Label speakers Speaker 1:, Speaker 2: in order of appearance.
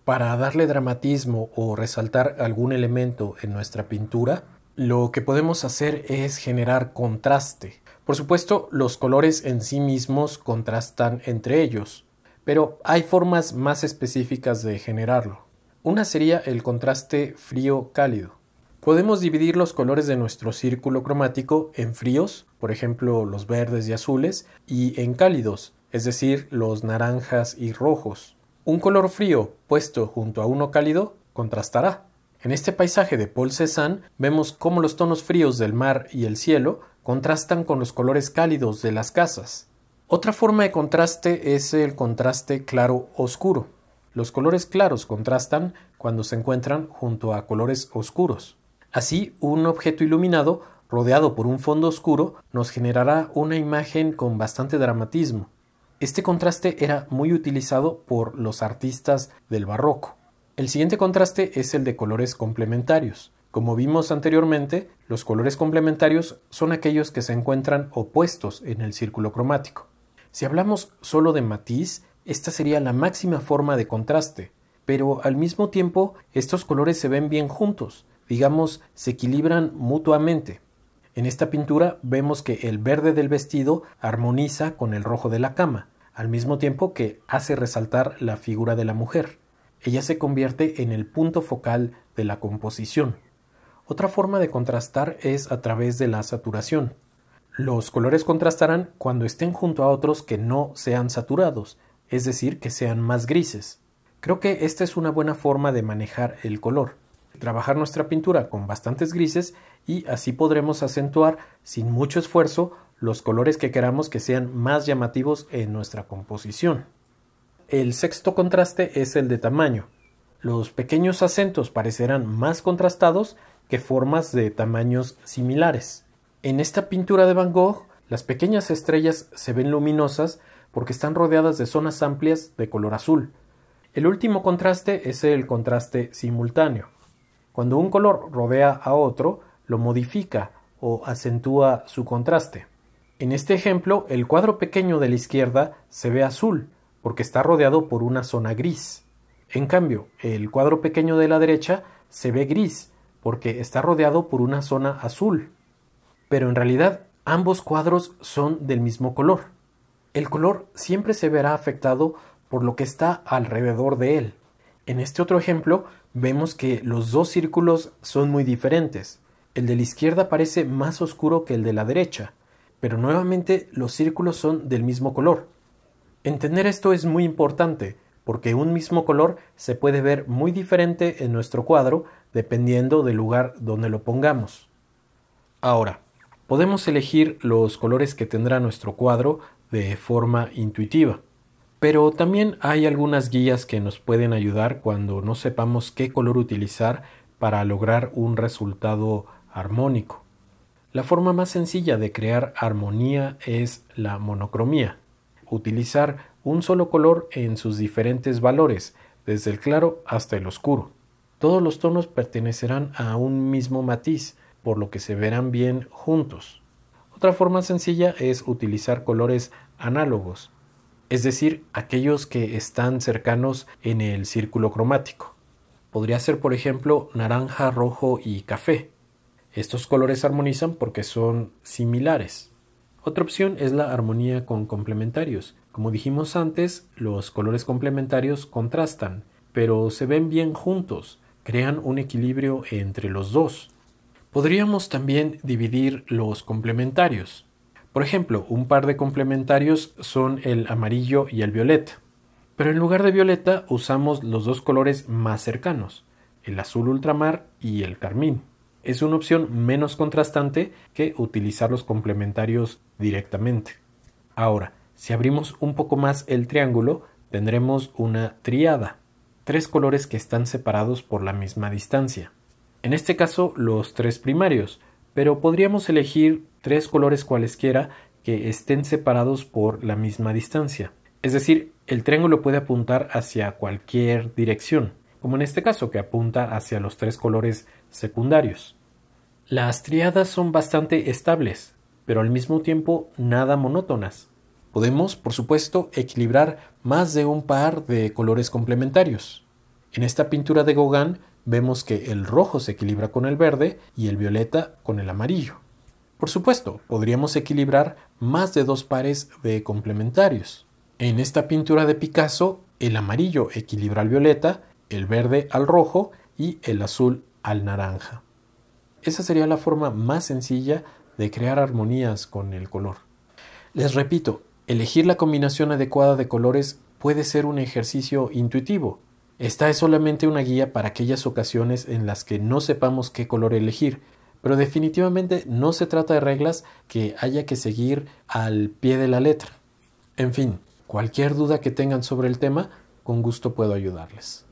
Speaker 1: Para darle dramatismo o resaltar algún elemento en nuestra pintura, lo que podemos hacer es generar contraste. Por supuesto, los colores en sí mismos contrastan entre ellos, pero hay formas más específicas de generarlo. Una sería el contraste frío-cálido. Podemos dividir los colores de nuestro círculo cromático en fríos, por ejemplo los verdes y azules, y en cálidos, es decir, los naranjas y rojos. Un color frío puesto junto a uno cálido contrastará. En este paisaje de Paul Cézanne vemos cómo los tonos fríos del mar y el cielo contrastan con los colores cálidos de las casas. Otra forma de contraste es el contraste claro-oscuro. Los colores claros contrastan cuando se encuentran junto a colores oscuros. Así, un objeto iluminado rodeado por un fondo oscuro nos generará una imagen con bastante dramatismo. Este contraste era muy utilizado por los artistas del barroco. El siguiente contraste es el de colores complementarios. Como vimos anteriormente, los colores complementarios son aquellos que se encuentran opuestos en el círculo cromático. Si hablamos solo de matiz, esta sería la máxima forma de contraste, pero al mismo tiempo estos colores se ven bien juntos, digamos, se equilibran mutuamente. En esta pintura vemos que el verde del vestido armoniza con el rojo de la cama, al mismo tiempo que hace resaltar la figura de la mujer. Ella se convierte en el punto focal de la composición. Otra forma de contrastar es a través de la saturación. Los colores contrastarán cuando estén junto a otros que no sean saturados, es decir, que sean más grises. Creo que esta es una buena forma de manejar el color. Trabajar nuestra pintura con bastantes grises y así podremos acentuar sin mucho esfuerzo los colores que queramos que sean más llamativos en nuestra composición. El sexto contraste es el de tamaño. Los pequeños acentos parecerán más contrastados que formas de tamaños similares. En esta pintura de Van Gogh, las pequeñas estrellas se ven luminosas porque están rodeadas de zonas amplias de color azul. El último contraste es el contraste simultáneo. Cuando un color rodea a otro, lo modifica o acentúa su contraste. En este ejemplo, el cuadro pequeño de la izquierda se ve azul, porque está rodeado por una zona gris. En cambio, el cuadro pequeño de la derecha se ve gris, porque está rodeado por una zona azul. Pero en realidad, ambos cuadros son del mismo color. El color siempre se verá afectado por lo que está alrededor de él. En este otro ejemplo, vemos que los dos círculos son muy diferentes. El de la izquierda parece más oscuro que el de la derecha, pero nuevamente los círculos son del mismo color. Entender esto es muy importante, porque un mismo color se puede ver muy diferente en nuestro cuadro dependiendo del lugar donde lo pongamos. Ahora, podemos elegir los colores que tendrá nuestro cuadro de forma intuitiva. Pero también hay algunas guías que nos pueden ayudar cuando no sepamos qué color utilizar para lograr un resultado armónico. La forma más sencilla de crear armonía es la monocromía. Utilizar un solo color en sus diferentes valores, desde el claro hasta el oscuro. Todos los tonos pertenecerán a un mismo matiz, por lo que se verán bien juntos. Otra forma sencilla es utilizar colores análogos, es decir, aquellos que están cercanos en el círculo cromático. Podría ser, por ejemplo, naranja, rojo y café. Estos colores armonizan porque son similares. Otra opción es la armonía con complementarios. Como dijimos antes, los colores complementarios contrastan, pero se ven bien juntos, crean un equilibrio entre los dos. Podríamos también dividir los complementarios. Por ejemplo, un par de complementarios son el amarillo y el violeta. Pero en lugar de violeta usamos los dos colores más cercanos, el azul ultramar y el carmín. Es una opción menos contrastante que utilizar los complementarios directamente. Ahora, si abrimos un poco más el triángulo, tendremos una tríada, 3 colores que están separados por la misma distancia. En este caso, los 3 primarios, pero podríamos elegir 3 colores cualesquiera que estén separados por la misma distancia. Es decir, el triángulo puede apuntar hacia cualquier dirección, como en este caso que apunta hacia los 3 colores secundarios. Las tríadas son bastante estables, pero al mismo tiempo nada monótonas. Podemos, por supuesto, equilibrar más de un par de colores complementarios. En esta pintura de Gauguin vemos que el rojo se equilibra con el verde y el violeta con el amarillo. Por supuesto, podríamos equilibrar más de dos pares de complementarios. En esta pintura de Picasso, el amarillo equilibra al violeta, el verde al rojo y el azul al naranja. Esa sería la forma más sencilla de crear armonías con el color. Les repito, elegir la combinación adecuada de colores puede ser un ejercicio intuitivo. Esta es solamente una guía para aquellas ocasiones en las que no sepamos qué color elegir, pero definitivamente no se trata de reglas que haya que seguir al pie de la letra. En fin, cualquier duda que tengan sobre el tema, con gusto puedo ayudarles.